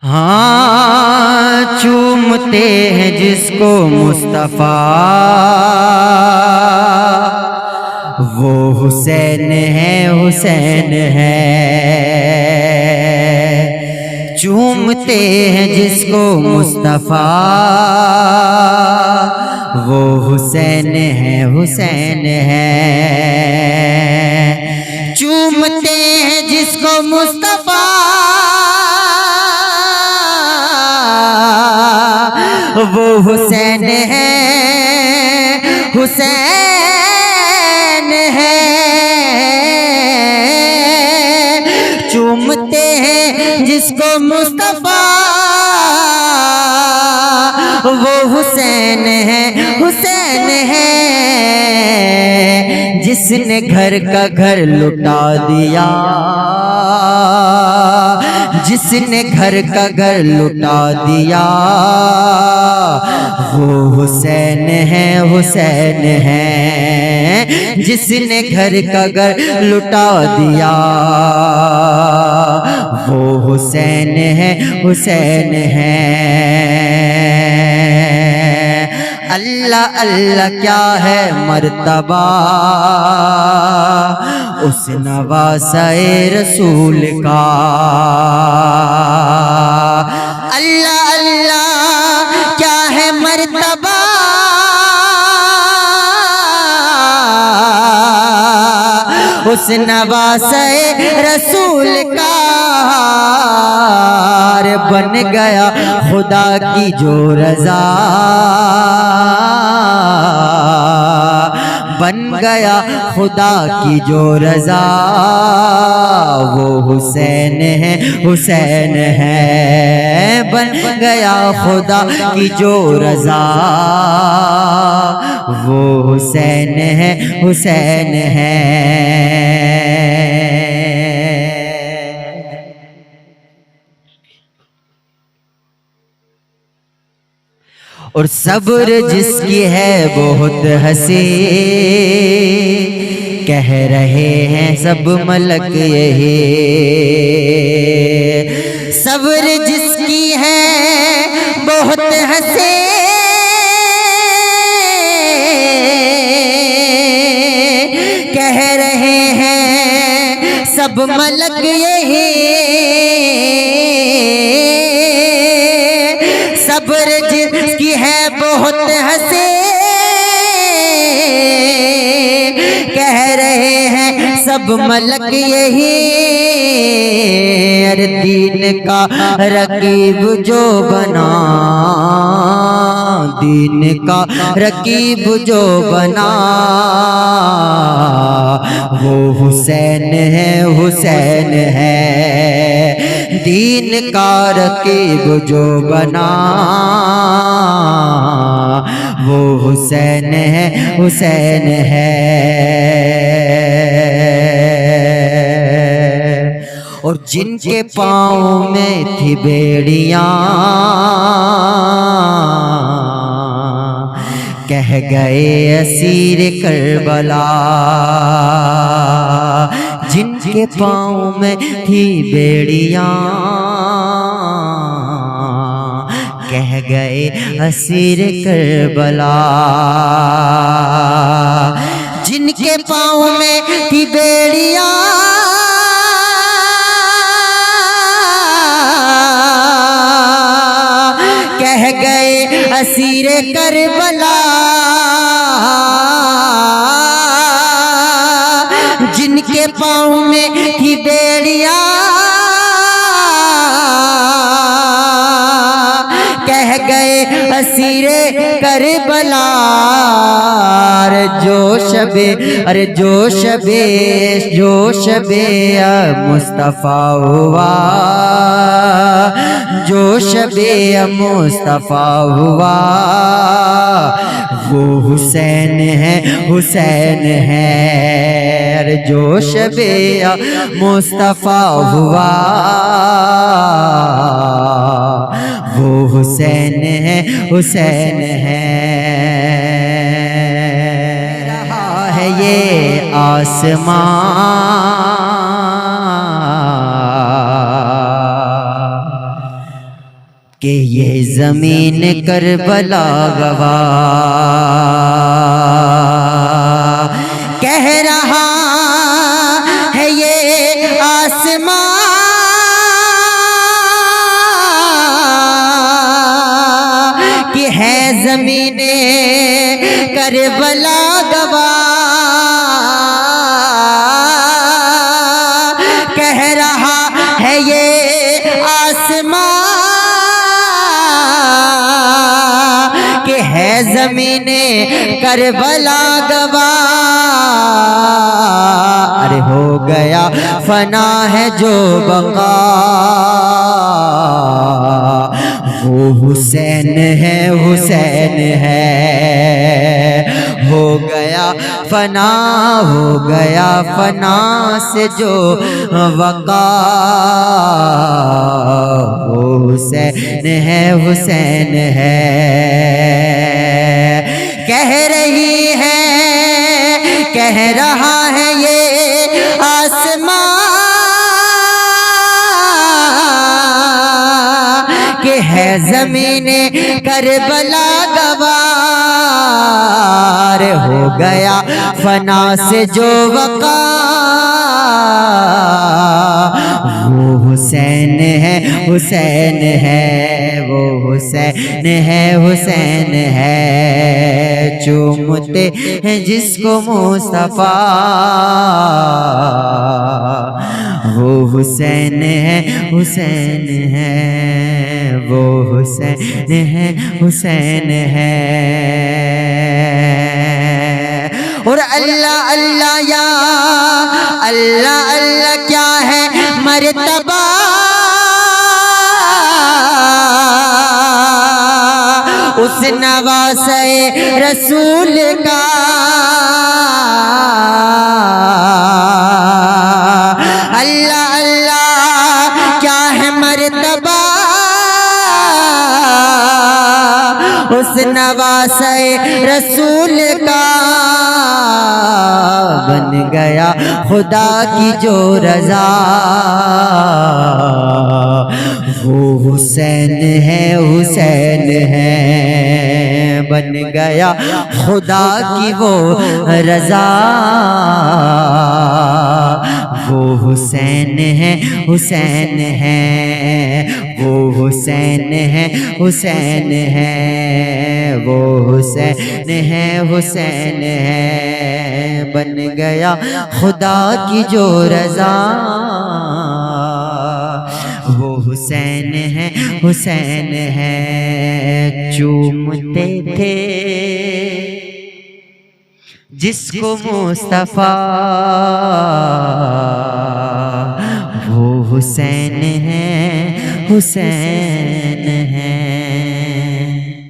हाँ, चूमते हैं जिसको मुस्तफ़ा, वो हुसैन है, हुसैन है। चूमते हैं जिसको मुस्तफ़ा, वो हुसैन है, हुसैन है। चूमते हैं जिसको मुस्तफ़ा, वो हुसैन है, हुसैन है। चूमते हैं जिसको मुस्तफ़ा, वो हुसैन है, हुसैन है। जिसने घर का घर लुटा दिया, जिसने घर का घर लुटा दिया, वो हुसैन है, हुसैन है। जिसने घर का घर लुटा दिया, वो हुसैन है, हुसैन है। अल्लाह अल्लाह क्या है मर्तबा उस नवासाए रसूल का। अल्लाह अल्लाह क्या है मर्तबा उस नवासाए रसूल का। बन गया खुदा की जो रज़ा, बन गया खुदा की जो रज़ा, वो हुसैन है, हुसैन है। बन गया खुदा की जो रज़ा, वो हुसैन है, हुसैन है। और सब्र जिसकी है बहुत हंसी, कह रहे हैं सब मलक यही। सब्र जिसकी है बहुत हंसी, कह रहे हैं सब मलक यही। सब्र जिसकी है बहुत हंसी, कह रहे हैं सब मलक यही। अरे दीन का रकीब जो बना, दीन का रकीब जो बना, वो हुसैन है, हुसैन है। दीन का रकीब जो बना, वो हुसैन है, हुसैन है। और जिनके पाँव में थी बेड़ियाँ, कह गए असीर करबला। जिनके पाँव में थी बेड़ियाँ, कह गए असीर करबला। जिनके पाँव में थी बेड़ियाँ, कह गए असीर करबला। जिनके पाँव में थी बेड़ियाँ, कह गए असीरे करबला। अरे जो शबे मुस्तफ़ा हुआ, जो शबे मुस्तफ़ा हुआ, वो हुसैन है, हुसैन है। अरे जो शबे मुस्तफ़ा हुआ, वो हुसैन है, हुसैन है। रहा है ये आसमां, कि ये ज़मीन करबला गवा कह रहा है ये आसमां कि है ज़मीन करबला गवा कह रहा है ये आसमां कि है ज़मीने करबला गवा। अरे हो गया फना है जो बका वो हुसैन है, हुसैन है। हो गया फना, हो गया फना से जो वका वो हुसैन है, हुसैन है। कह रही है, कह रहा है ये आसमां कि है ज़मीने करबला गवा। हो गया फना से जो वका वो हुसैन है, हुसैन है। वो हुसैन है, हुसैन है। चूमते हैं जिसको मुस्तफा वो हुसैन है, हुसैन है। वो हुसैन है, हुसैन है। और अल्लाह अल्लाह या अल्लाह अल्लाह क्या है मर्तबा उस नवासे रसूल का। अल्लाह अल्लाह क्या है मर्तबा उस नवासे रसूल का। बन गया खुदा की जो रजा वो हुसैन है, हुसैन है। बन गया खुदा की वो रजा वो हुसैन है, हुसैन है। वो हुसैन है, हुसैन है। वो हुसैन है, हुसैन है। बन गया खुदा की जो रजा वो हुसैन है, हुसैन है। चूमते थे जिसको मुस्तफा वो हुसैन है, हुसैन